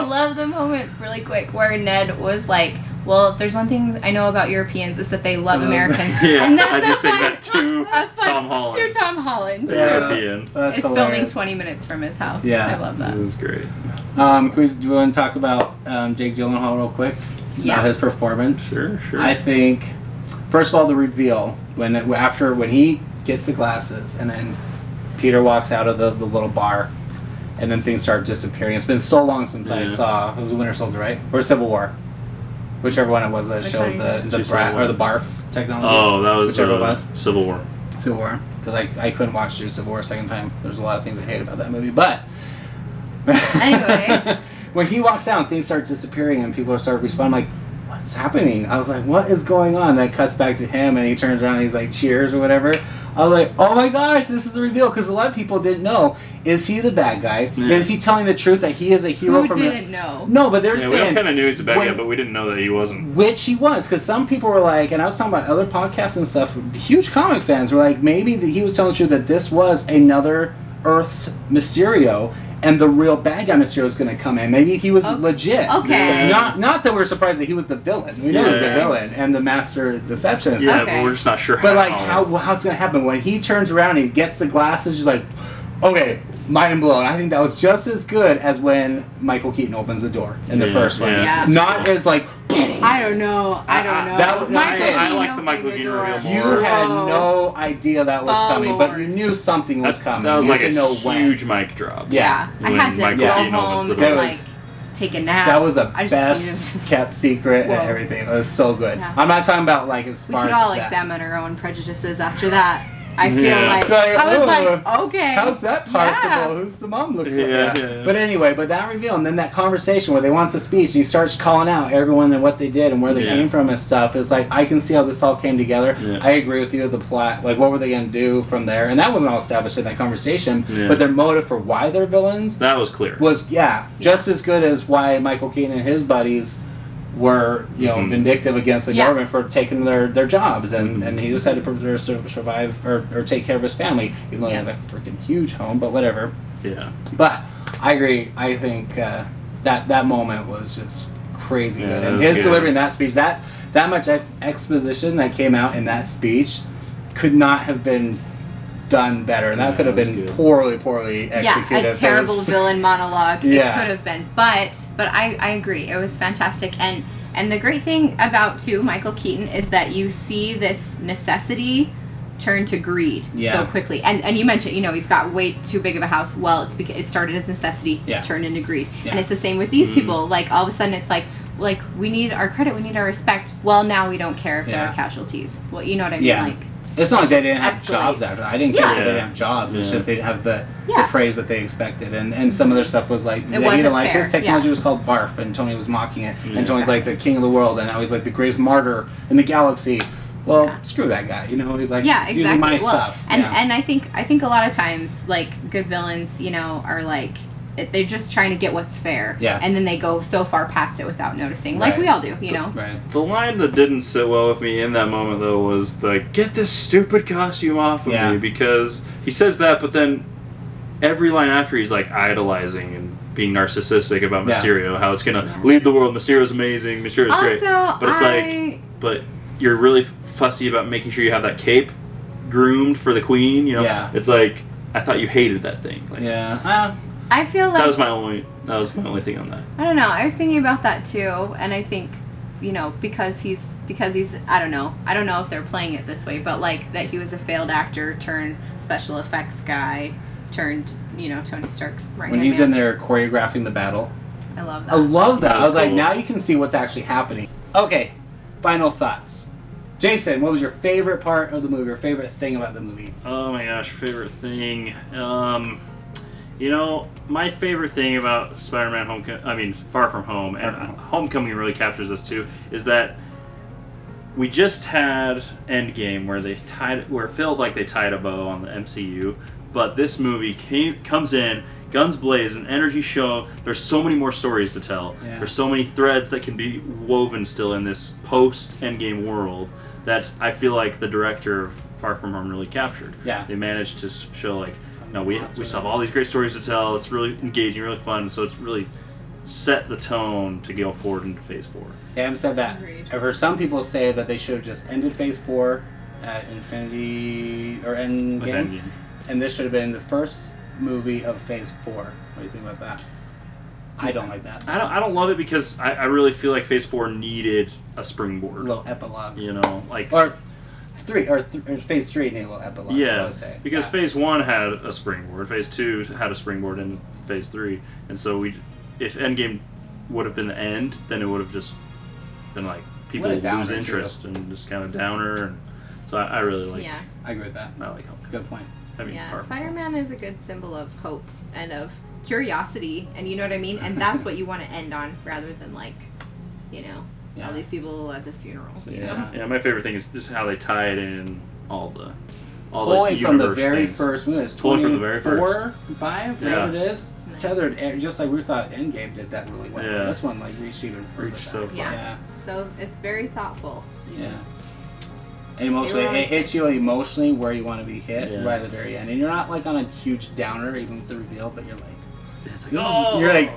love the moment, really quick, where Ned was like, well, if there's one thing I know about Europeans, is that they love Americans. And that's I just say that to Tom Holland. To Tom Holland. European. It's filming 20 minutes from his house. Yeah. I love that. This is great. Do you want to talk about Jake Gyllenhaal real quick? Yeah. His performance. Sure. I think, first of all, the reveal when he gets the glasses and then Peter walks out of the little bar, and then things start disappearing. It's been so long since I saw, it was Winter Soldier, right? Or Civil War, whichever one it was that showed the barf technology. Oh, that was whichever it was. Civil War. Civil War, because I couldn't watch through Civil War a second time. There's a lot of things I hate about that movie, but Anyway. When he walks out, things start disappearing and people start responding, like, what's happening? I was like, what is going on? Then it cuts back to him and he turns around and he's like, cheers or whatever. I was like, oh my gosh, this is the reveal. Because a lot of people didn't know. Is he the bad guy? Yeah. Is he telling the truth that he is a hero? Who didn't know? No, but they're saying... we all kind of knew he was a bad guy, but we didn't know that he wasn't. Which he was. Because some people were like, and I was talking about other podcasts and stuff, huge comic fans were like, maybe he was telling the truth that this was another Earth's Mysterio. And the real bad guy Mysterio is going to come in. Maybe he was legit. Okay. Not that we're surprised that he was the villain. We know he was the villain and the master deceptionist. Yeah, but we're just not sure But like, how's it going to happen? When he turns around and he gets the glasses, he's like, okay, mind blown. I think that was just as good as when Michael Keaton opens the door in the first one. Yeah. Not as like... I don't know. I like the Michael Keaton reveal more. You had no idea that was coming, but you knew something was coming. That was you like a huge mic drop. Yeah. I had to go home and like take a nap. That was a best kept secret and everything. It was so good. Yeah. I'm not talking about like as far as we could all examine our own prejudices after that. I feel like I was like, okay, how's that possible? Yeah. Who's the mom looking for? Yeah. But anyway, that reveal and then that conversation where they want the speech and he starts calling out everyone and what they did and where they came from and stuff. It's like I can see how this all came together. Yeah. I agree with you. The plot, like what were they going to do from there? And that wasn't all established in that conversation. Yeah. But their motive for why they're villains that was clear. Was just as good as why Michael Keaton and his buddies were vindictive against the government for taking their jobs and he just had to survive or take care of his family even though he had a freaking huge home, but whatever. But I agree. I think that moment was just crazy good, and his delivering that speech, that much exposition that came out in that speech could not have been done better, and that could have been poorly executed. A terrible villain monologue. It could have been, but I agree. It was fantastic, and the great thing about Michael Keaton is that you see this necessity turn to greed so quickly, and you mentioned he's got way too big of a house. Well, it's because it started as necessity, turned into greed, and it's the same with these people. Like all of a sudden, it's like we need our credit, we need our respect. Well, now we don't care if there are casualties. Well, you know what I mean, like. It's not like they didn't have jobs after that. I didn't care that they didn't have jobs. It's just they didn't have the praise that they expected. And some of their stuff was like, they didn't like his technology was called barf, and Tony was mocking it. And Tony's like the king of the world, and now he's like the greatest martyr in the galaxy. Well, screw that guy. He's like, he's using my stuff. And I think a lot of times, like, good villains, are like, they're just trying to get what's fair. Yeah. And then they go so far past it without noticing. Like we all do, Right. The line that didn't sit well with me in that moment, though, was the, get this stupid costume off of me, because he says that, but then every line after he's, like, idolizing and being narcissistic about Mysterio, how it's going to lead the world. Mysterio's amazing. Mysterio's great. But it's but you're really fussy about making sure you have that cape groomed for the queen, It's like, I thought you hated that thing. Like, I feel like that was my only thing on that. I don't know. I was thinking about that too, and I think, because he's I don't know if they're playing it this way, but like that he was a failed actor turned special effects guy turned Tony Stark's right. When he's in there choreographing the battle, I love that. I love that. I was like, now you can see what's actually happening. Okay, final thoughts. Jason, what was your favorite part of the movie? Your favorite thing about the movie? Oh my gosh, favorite thing. My favorite thing about Spider-Man Far From Home, and Homecoming really captures this too, is that we just had Endgame where it felt like they tied a bow on the MCU, but this movie comes in, guns blazing, energy show. There's so many more stories to tell. Yeah. There's so many threads that can be woven still in this post-Endgame world that I feel like the director of Far From Home really captured. Yeah. They managed to show like, we still have all these great stories to tell. It's really engaging, really fun. So it's really set the tone to go forward into Phase 4. They haven't said that. I've heard some people say that they should have just ended Phase 4 at Infinity or Endgame, and this should have been the first movie of Phase 4. What do you think about that? I don't like that. I don't love it because I really feel like Phase 4 needed a springboard. A little epilogue. Or Phase 3 needed a little epilogue. Yeah, I would say. Because Phase 1 had a springboard, Phase 2 had a springboard in Phase 3, and so if Endgame would have been the end, then it would have just been like people lose interest and just kind of downer. And so I really like. Yeah, I agree with that. I like Homecoming. Good point. Spider-Man is a good symbol of hope and of curiosity, and you know what I mean? And that's what you want to end on, rather than like, you know, all these people at this funeral. So, you know? Yeah, my favorite thing is just how they tied in all the from the very things. first movie. It's Pulling from the very 24, 5, Yeah. whatever it is. Nice. Tethered, just like we thought Endgame did that really well. Yeah. But this one like reached even further. Reached so back. far. Yeah. So it's very thoughtful. You Yeah. just- And emotionally, it hits you emotionally where you want to be hit Yeah. right at the very end. And you're not like on a huge downer even with the reveal, but you're like, It's like, this is- oh! you're like,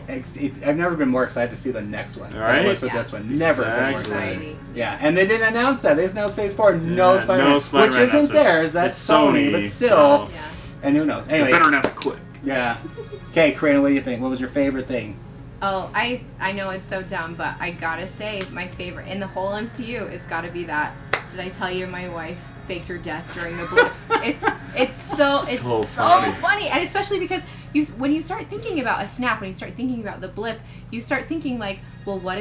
I've never been more excited to see the next one than I Right? was with Yeah. this one. Never been more Exactly. excited. Anxiety. Yeah, and they didn't announce that. They just announced Phase 4, no Yeah, Spider-Man, no Spider-Man which isn't announcements. theirs. That's It's Sony, but still. so- Yeah. And who knows? They Anyway, better announce it quick. yeah. Okay, Karina, what do you think? What was your favorite thing? Oh, I know it's so dumb, but I gotta say my favorite in the whole MCU is gotta be that. Did I tell you my wife faked her death during the blip? it's so funny, and especially because when you start thinking about a snap, when you start thinking about the blip, you start thinking like, well, what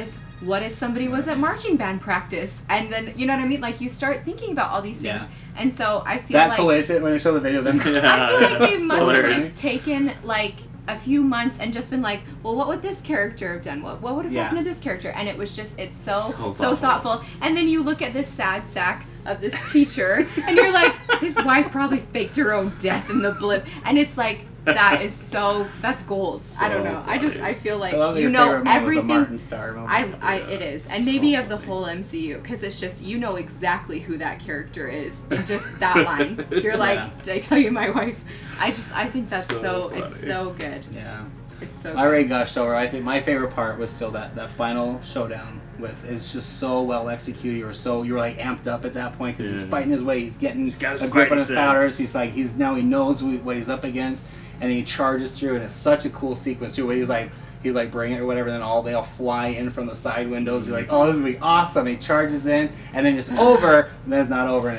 if somebody was at marching band practice, and then you know what I mean? Like you start thinking about all these things, and so I feel That like collision when they show the video of them. I feel like they That's must have hilarious. just taken like a few months and just been like, well, what would this character have done? What would have happened to this character? And it was just, it's so thoughtful. And then you look at this sad sack of this teacher, and you're like, his wife probably faked her own death in the blip. And it's like, that's gold. I don't know. funny. I feel like, I love you your know favorite moment was a everything. Martin Starr moment. It is, and So maybe of the funny. whole MCU, because it's just you know exactly who that character is in just that line. You're like, Yeah. did I tell you my wife? I think that's So it's funny. so good. Yeah. It's so. I Good. already gushed over. I think my favorite part was still that final showdown with. It's just so well executed. You're like amped up at that point because he's fighting his way. He's getting got his a grip on his spidey powers. sense. He knows what he's up against, and he charges through. And it's such a cool sequence too. Where he's like bringing it or whatever. And then they all fly in from the side windows. You're like, oh, this is gonna be awesome. And he charges in, and then it's over. And then it's not over,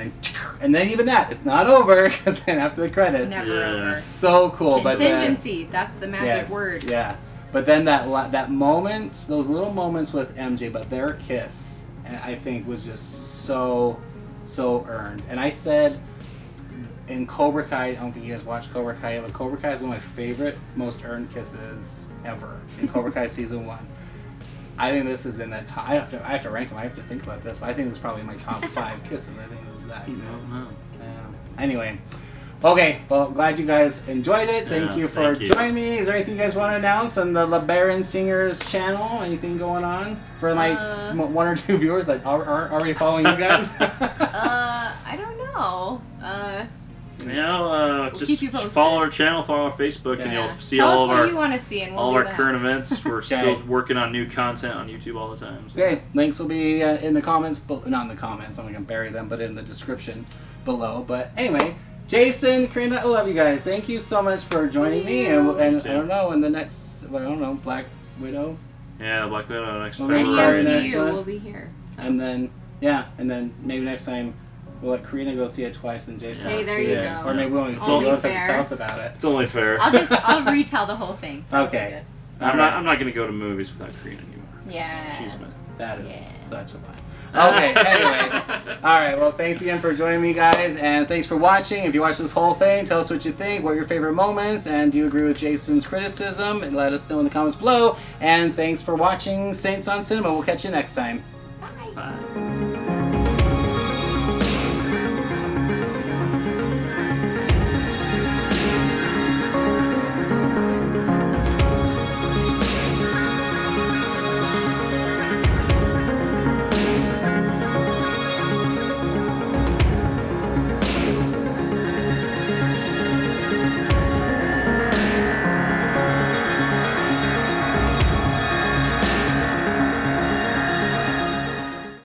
and then even that, it's not over because then after the credits, It's never Yeah. over. so cool. But then, Contingency. That's the magic word. yeah. But then that moment, those little moments with MJ, but their kiss, I think was just so earned. And I said in Cobra Kai, I don't think you guys watched Cobra Kai, but Cobra Kai is one of my favorite, most earned kisses ever in Cobra Kai season 1. I think this is in that top. I have to rank them. I have to think about this, but I think this is probably my top 5 kisses. I think it was that good. Anyway. Okay, well, glad you guys enjoyed it. Thank you for joining me. Is there anything you guys want to announce on the LaBaron Singers channel? Anything going on for like 1 or 2 viewers that are already following you guys? I don't know. We'll keep just you posted. follow our channel, follow our Facebook, and Yeah. you'll see Tell all us of what our you want to see, and we'll all do our that. current events. We're Okay. still working on new content on YouTube all the time. So. Okay, links will be in the comments, not in the comments, I'm going to bury them, but in the description below. But anyway, Jayson, Karina, I love you guys. Thank you so much for joining me. And I don't know, in the next, Black Widow. Yeah, Black Widow next Well, Any February February. next MCU one. will be here. So. And then maybe next time we'll let Karina go see it twice and Jayson Hey, will there see you it. go. Or maybe we won't see Only it. You'll just have to fair. tell us about it. It's only fair. I'll retell the whole thing. Okay. I'm not going to go to movies without Karina anymore. Yeah. She's my. That is Yeah. such a lie. Okay, anyway. Alright, well, thanks again for joining me, guys, and thanks for watching. If you watched this whole thing, tell us what you think, what are your favorite moments, and do you agree with Jayson's criticism, and let us know in the comments below. And thanks for watching Saints on Cinema. We'll catch you next time. Bye. Bye.